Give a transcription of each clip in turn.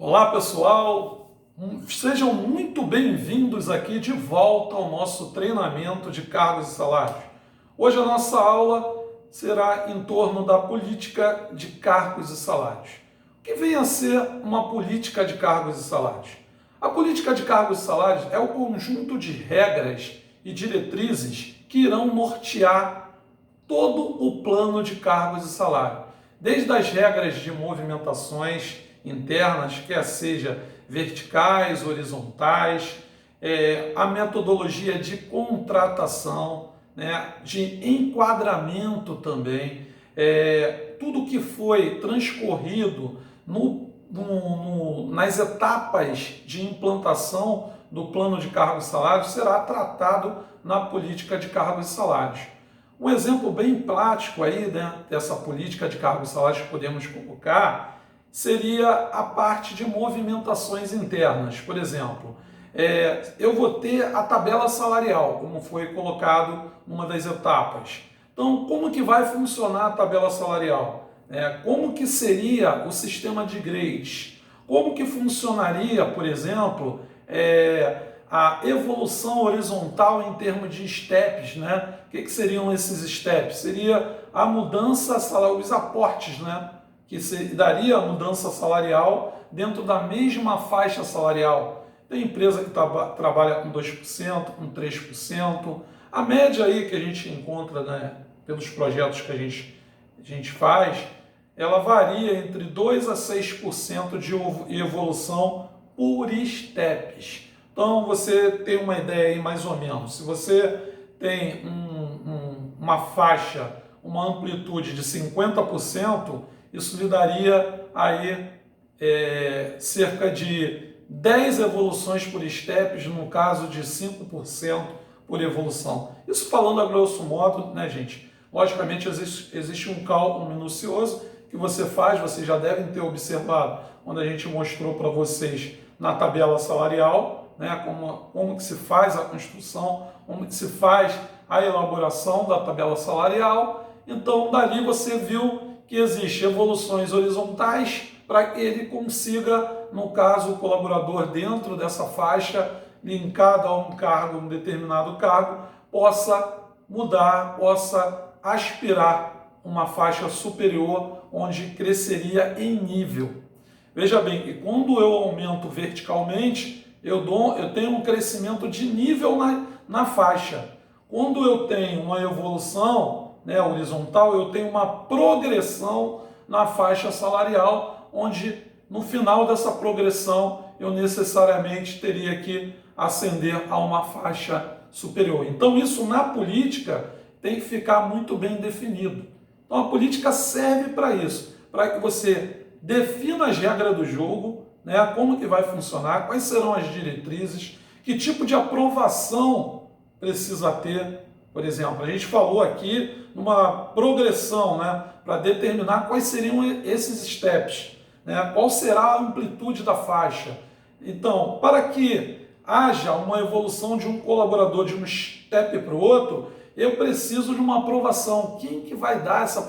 Olá pessoal, sejam muito bem-vindos aqui de volta ao nosso treinamento de cargos e salários. Hoje a nossa aula será em torno da política de cargos e salários. O que vem a ser uma política de cargos e salários? A política de cargos e salários é o conjunto de regras e diretrizes que irão nortear todo o plano de cargos e salário, desde as regras de movimentações internas, quer seja verticais, horizontais, a metodologia de contratação, né, de enquadramento também, tudo que foi transcorrido nas etapas de implantação do plano de cargos e salários será tratado na política de cargos e salários. Um exemplo bem prático aí, né, dessa política de cargos e salários que podemos colocar seria a parte de movimentações internas. Por exemplo, eu vou ter a tabela salarial, como foi colocado numa das etapas. Então, como que vai funcionar a tabela salarial? Como que seria o sistema de grades? Como que funcionaria, por exemplo, a evolução horizontal em termos de steps, né? O que seriam esses steps? Seria a mudança salarial, os aportes, né? Que daria a mudança salarial dentro da mesma faixa salarial. Tem empresa que trabalha com 2%, com 3%. A média aí que a gente encontra, né, pelos projetos que a gente faz, ela varia entre 2% a 6% de evolução por steps. Então, você tem uma ideia aí mais ou menos. Se você tem uma faixa, uma amplitude de 50%, isso lhe daria aí cerca de 10 evoluções por steps, no caso de 5% por evolução. Isso falando a grosso modo, né, gente? Logicamente, existe um cálculo minucioso que você faz, vocês já devem ter observado quando a gente mostrou para vocês na tabela salarial, né, como que se faz a construção, como que se faz a elaboração da tabela salarial. Então, dali você viu que existem evoluções horizontais para que ele consiga, no caso, o colaborador dentro dessa faixa, linkado a um cargo, um determinado cargo, possa mudar, possa aspirar uma faixa superior, onde cresceria em nível. Veja bem que quando eu aumento verticalmente, eu tenho um crescimento de nível na faixa. Quando eu tenho uma evolução, né, horizontal, eu tenho uma progressão na faixa salarial, onde no final dessa progressão eu necessariamente teria que ascender a uma faixa superior. Então isso na política tem que ficar muito bem definido. Então a política serve para isso, para que você defina as regras do jogo, né, como que vai funcionar, quais serão as diretrizes, que tipo de aprovação precisa ter. Por exemplo, a gente falou aqui numa progressão, né, para determinar quais seriam esses steps, né, qual será a amplitude da faixa. Então, para que haja uma evolução de um colaborador de um step para o outro, eu preciso de uma aprovação. Quem que vai dar essa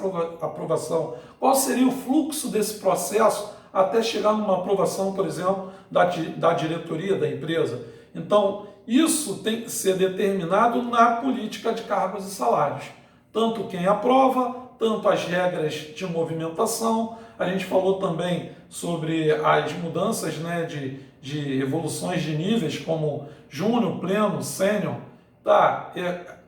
aprovação? Qual seria o fluxo desse processo até chegar numa aprovação, por exemplo, da diretoria da empresa? Então, isso tem que ser determinado na política de cargos e salários. Tanto quem aprova, tanto as regras de movimentação. A gente falou também sobre as mudanças, né, de evoluções de níveis, como júnior, pleno, sênior. Tá?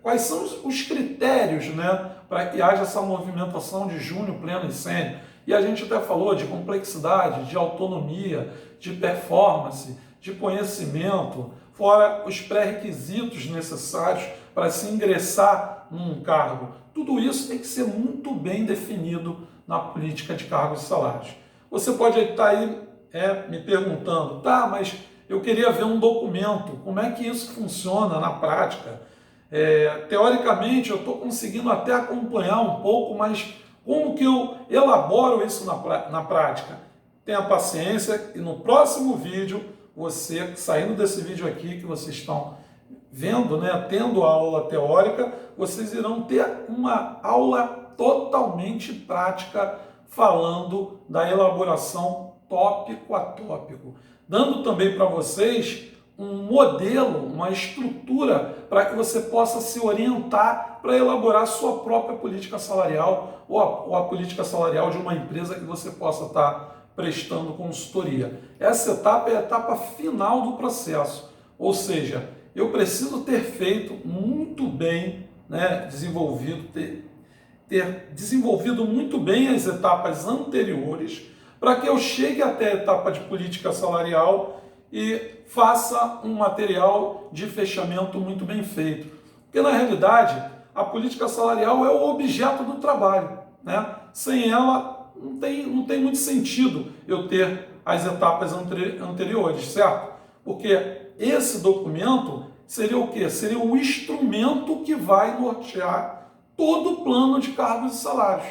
Quais são os critérios, né, para que haja essa movimentação de júnior, pleno e sênior? E a gente até falou de complexidade, de autonomia, de performance, de conhecimento, fora os pré-requisitos necessários para se ingressar num cargo. Tudo isso tem que ser muito bem definido na política de cargos e salários. Você pode estar aí me perguntando, tá, mas eu queria ver um documento, como é que isso funciona na prática? Teoricamente, eu estou conseguindo até acompanhar um pouco, mas como que eu elaboro isso na prática? Tenha paciência e no próximo vídeo, você, saindo desse vídeo aqui que vocês estão vendo, né, tendo a aula teórica, vocês irão ter uma aula totalmente prática falando da elaboração tópico a tópico, dando também para vocês um modelo, uma estrutura para que você possa se orientar para elaborar sua própria política salarial ou a política salarial de uma empresa que você possa estar prestando consultoria. Essa etapa é a etapa final do processo, ou seja, eu preciso ter feito muito bem, né, ter desenvolvido muito bem as etapas anteriores para que eu chegue até a etapa de política salarial e faça um material de fechamento muito bem feito. Porque, na realidade, a política salarial é o objeto do trabalho, né? Sem ela, não tem muito sentido eu ter as etapas anteriores, certo? Porque esse documento seria o quê? Seria o instrumento que vai nortear todo o plano de cargos e salários,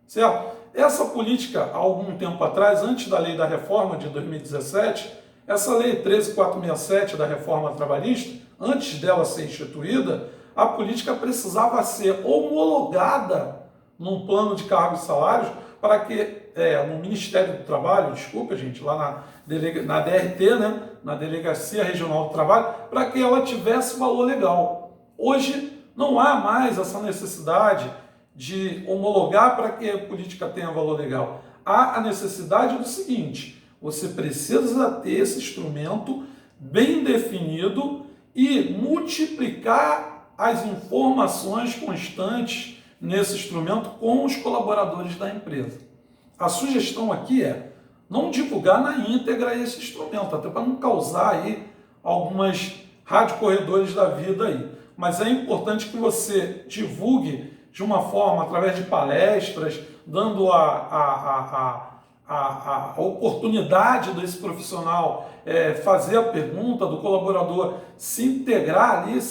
certo? Essa política, há algum tempo atrás, antes da lei da reforma de 2017, essa lei 13.467 da reforma trabalhista, antes dela ser instituída, a política precisava ser homologada num plano de cargos e salários para que, no Ministério do Trabalho, desculpa gente, lá na DRT, né, na Delegacia Regional do Trabalho, para que ela tivesse valor legal. Hoje não há mais essa necessidade de homologar para que a política tenha valor legal. Há a necessidade do seguinte: você precisa ter esse instrumento bem definido e multiplicar as informações constantes nesse instrumento com os colaboradores da empresa. A sugestão aqui é não divulgar na íntegra esse instrumento, até para não causar aí algumas radiocorredores da vida aí. Mas é importante que você divulgue de uma forma, através de palestras, dando a oportunidade desse profissional fazer a pergunta, do colaborador se integrar ali,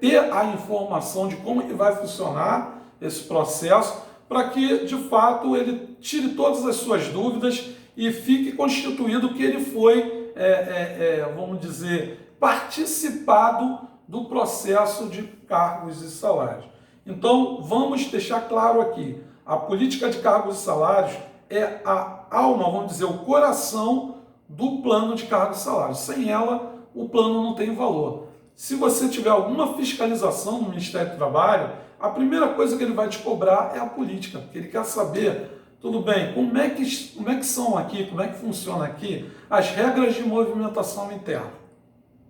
ter a informação de como que vai funcionar esse processo, para que, de fato, ele tire todas as suas dúvidas e fique constituído que ele foi, vamos dizer, participado do processo de cargos e salários. Então, vamos deixar claro aqui, a política de cargos e salários é a alma, vamos dizer, o coração do plano de cargos e salários. Sem ela, o plano não tem valor. Se você tiver alguma fiscalização no Ministério do Trabalho, a primeira coisa que ele vai te cobrar é a política, porque ele quer saber, tudo bem, como é que são aqui, como é que funciona aqui as regras de movimentação interna.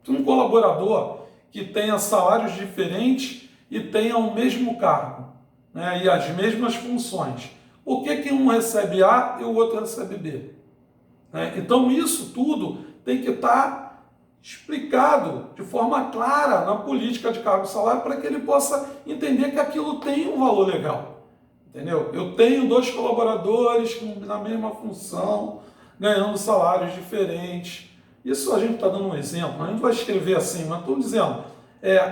Um colaborador que tenha salários diferentes e tenha o mesmo cargo, né, e as mesmas funções. Por que um recebe A e o outro recebe B? Então isso tudo tem que estar explicado de forma clara na política de cargo e salário para que ele possa entender que aquilo tem um valor legal. Entendeu? Eu tenho 2 colaboradores na mesma função, ganhando salários diferentes. Isso a gente está dando um exemplo, a gente vai escrever assim, mas estou dizendo,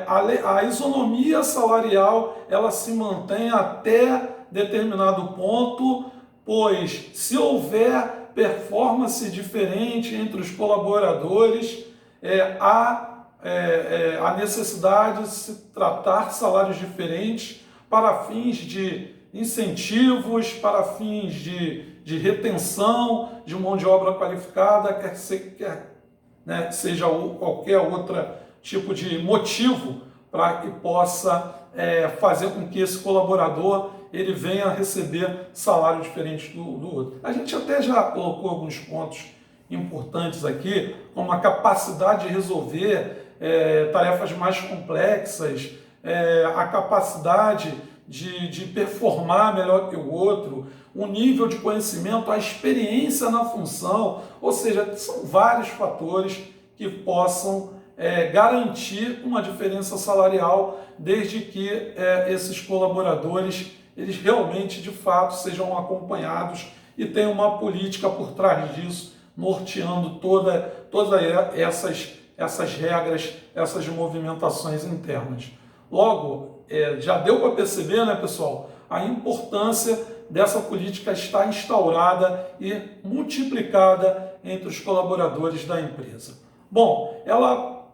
a isonomia salarial ela se mantém até determinado ponto, pois se houver performance diferente entre os colaboradores, há a necessidade de se tratar salários diferentes para fins de incentivos, para fins de retenção de mão de obra qualificada, quer seja qualquer outro tipo de motivo para que possa fazer com que esse colaborador ele venha a receber salário diferente do outro. A gente até já colocou alguns pontos importantes aqui, como a capacidade de resolver tarefas mais complexas, a capacidade de performar melhor que o outro, o nível de conhecimento, a experiência na função, ou seja, são vários fatores que possam garantir uma diferença salarial, desde que esses colaboradores eles realmente, de fato, sejam acompanhados e tenham uma política por trás disso, norteando todas essas regras, essas movimentações internas. Logo, já deu para perceber, né, pessoal, a importância dessa política estar instaurada e multiplicada entre os colaboradores da empresa. Bom, ela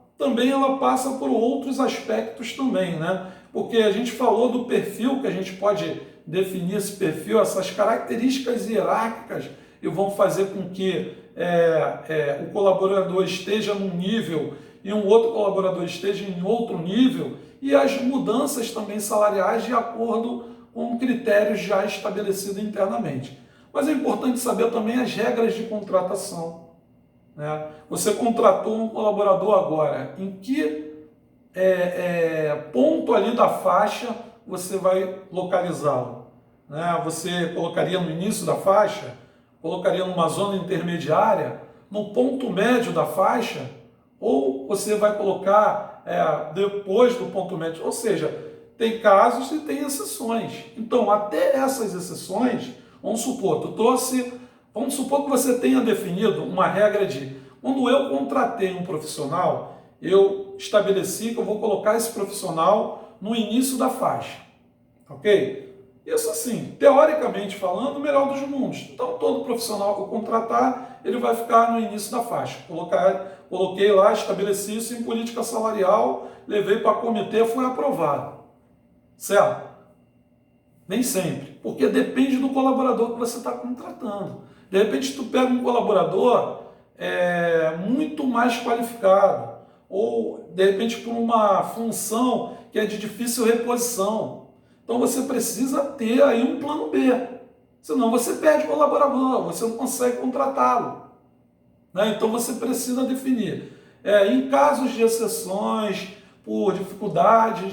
passa por outros aspectos também, né? Porque a gente falou do perfil, que a gente pode definir esse perfil, essas características hierárquicas e vão fazer com que o colaborador esteja num nível e um outro colaborador esteja em outro nível, e as mudanças também salariais de acordo com critérios já estabelecidos internamente. Mas é importante saber também as regras de contratação, né? Você contratou um colaborador agora, em que ponto ali da faixa você vai localizá-lo, né? Você colocaria no início da faixa, colocaria numa zona intermediária, no ponto médio da faixa, ou você vai colocar depois do ponto médio? Ou seja, tem casos e tem exceções. Então, até essas exceções, vamos supor que você tenha definido uma regra de, quando eu contratei um profissional, eu estabeleci que eu vou colocar esse profissional no início da faixa, ok? Isso assim, teoricamente falando, o melhor dos mundos. Então, todo profissional que eu contratar, ele vai ficar no início da faixa. Coloquei lá, estabeleci isso em política salarial, levei para comitê, foi aprovado. Certo? Nem sempre, porque depende do colaborador que você está contratando. De repente, tu pega um colaborador muito mais qualificado, ou de repente por uma função que é de difícil reposição. Então você precisa ter aí um plano B, senão você perde o colaborador, você não consegue contratá-lo, né? Então você precisa definir. Em casos de exceções, por dificuldade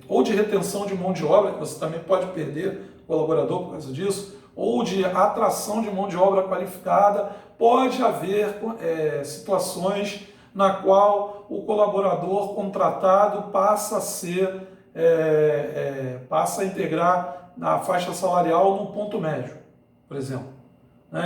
ou de retenção de mão de obra, que você também pode perder colaborador por causa disso, ou de atração de mão de obra qualificada, pode haver situações na qual o colaborador contratado passa a integrar na faixa salarial no ponto médio, por exemplo.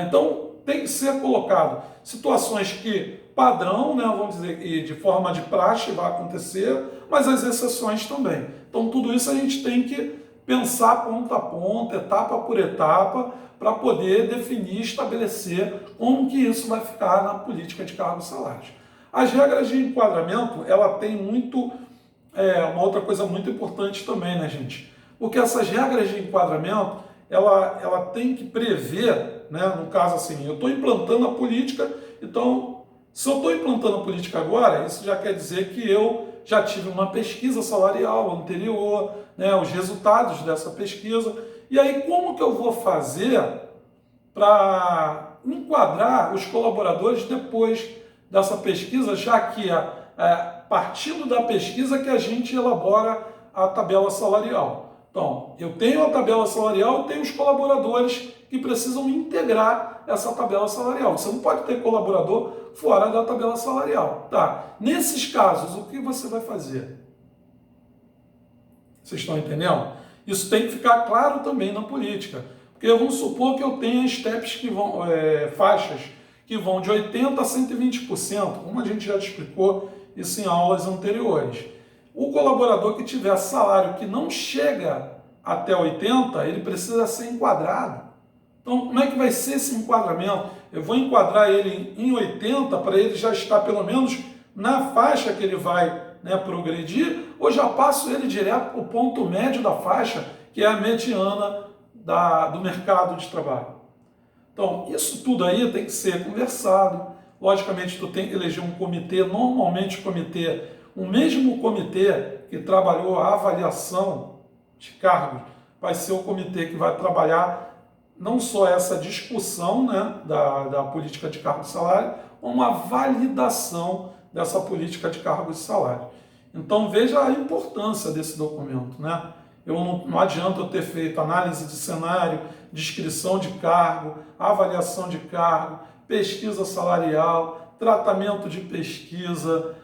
Então, tem que ser colocado situações que padrão, né, vamos dizer, e de forma de praxe vai acontecer, mas as exceções também. Então, tudo isso a gente tem que pensar ponto a ponto, etapa por etapa, para poder definir, estabelecer como que isso vai ficar na política de cargos e salários. As regras de enquadramento, ela tem uma outra coisa muito importante também, né, gente? Porque essas regras de enquadramento, ela tem que prever, né, no caso assim, eu estou implantando a política, então, se eu estou implantando a política agora, isso já quer dizer que eu já tive uma pesquisa salarial anterior, né, os resultados dessa pesquisa, e aí como que eu vou fazer para enquadrar os colaboradores depois dessa pesquisa, já que partindo da pesquisa que a gente elabora a tabela salarial. Então, eu tenho a tabela salarial e tenho os colaboradores que precisam integrar essa tabela salarial. Você não pode ter colaborador fora da tabela salarial. Tá? Nesses casos, o que você vai fazer? Vocês estão entendendo? Isso tem que ficar claro também na política. Porque vamos supor que eu tenha steps que vão, faixas que vão de 80% a 120%, como a gente já explicou isso em aulas anteriores. O colaborador que tiver salário que não chega até 80%, ele precisa ser enquadrado. Então, como é que vai ser esse enquadramento? Eu vou enquadrar ele em 80% para ele já estar pelo menos na faixa que ele vai, né, progredir, ou já passo ele direto para o ponto médio da faixa, que é a mediana do mercado de trabalho. Então, isso tudo aí tem que ser conversado. Logicamente, tu tem que eleger um comitê, normalmente o mesmo comitê que trabalhou a avaliação de cargos, vai ser o comitê que vai trabalhar não só essa discussão, né, da política de cargo e salário, como uma validação dessa política de cargo e salário. Então, veja a importância desse documento, né? Não adianta eu ter feito análise de cenário, descrição de cargo, avaliação de cargo, pesquisa salarial, tratamento de pesquisa,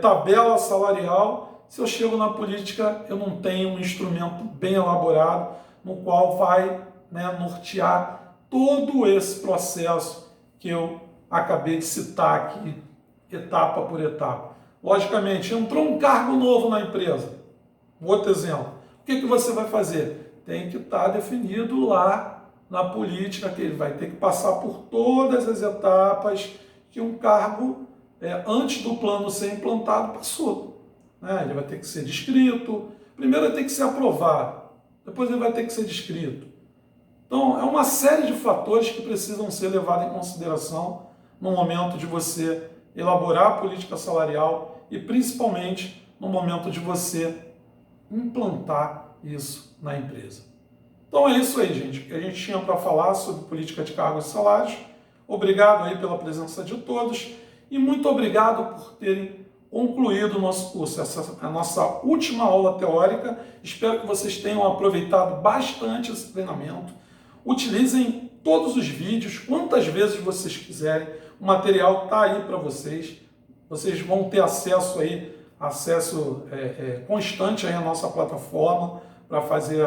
tabela salarial. Se eu chego na política, eu não tenho um instrumento bem elaborado no qual vai, né, nortear todo esse processo que eu acabei de citar aqui, etapa por etapa. Logicamente, entrou um cargo novo na empresa. Outro exemplo. O que você vai fazer? Tem que estar definido lá na política que ele vai ter que passar por todas as etapas que um cargo, antes do plano ser implantado, passou. Ele vai ter que ser descrito. Primeiro ele tem que ser aprovado. Depois ele vai ter que ser descrito. Então, é uma série de fatores que precisam ser levados em consideração no momento de você elaborar a política salarial e principalmente no momento de você implantar isso na empresa. Então é isso aí, gente, que a gente tinha para falar sobre política de cargos e salários. Obrigado aí pela presença de todos e muito obrigado por terem concluído o nosso curso, essa é a nossa última aula teórica. Espero que vocês tenham aproveitado bastante esse treinamento. Utilizem todos os vídeos, quantas vezes vocês quiserem. O material está aí para vocês. Vocês vão ter acesso constante aí à nossa plataforma para fazer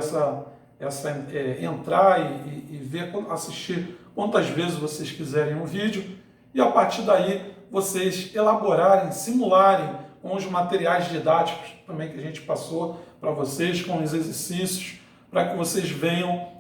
entrar e ver, assistir quantas vezes vocês quiserem um vídeo. E a partir daí vocês elaborarem, simularem com os materiais didáticos também que a gente passou para vocês, com os exercícios, para que vocês venham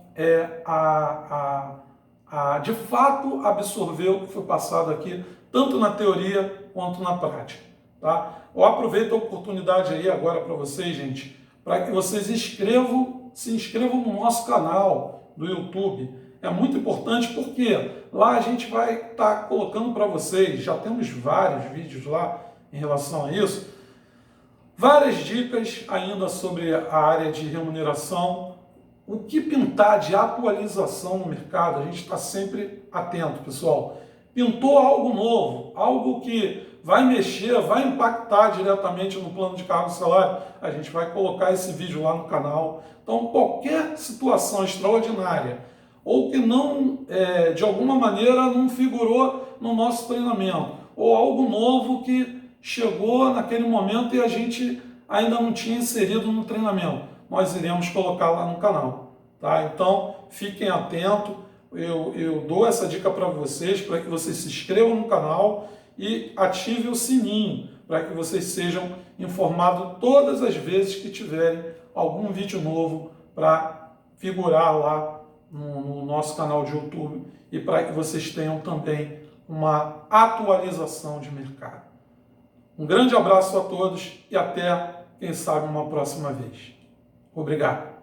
de fato absorver o que foi passado aqui, tanto na teoria quanto na prática. Tá? Eu aproveito a oportunidade aí agora para vocês, gente, para que vocês se inscrevam no nosso canal do YouTube. É muito importante porque lá a gente vai estar colocando para vocês, já temos vários vídeos lá em relação a isso, várias dicas ainda sobre a área de remuneração, o que pintar de atualização no mercado, a gente está sempre atento, pessoal. Pintou algo novo, algo que vai mexer, vai impactar diretamente no plano de cargo e salário, a gente vai colocar esse vídeo lá no canal. Então, qualquer situação extraordinária ou que não, de alguma maneira, não figurou no nosso treinamento, ou algo novo que chegou naquele momento e a gente ainda não tinha inserido no treinamento, nós iremos colocar lá no canal. Tá? Então, fiquem atentos, eu dou essa dica para vocês, para que vocês se inscrevam no canal e ativem o sininho, para que vocês sejam informados todas as vezes que tiverem algum vídeo novo para figurar lá no nosso canal de YouTube e para que vocês tenham também uma atualização de mercado. Um grande abraço a todos e até, quem sabe, uma próxima vez. Obrigado.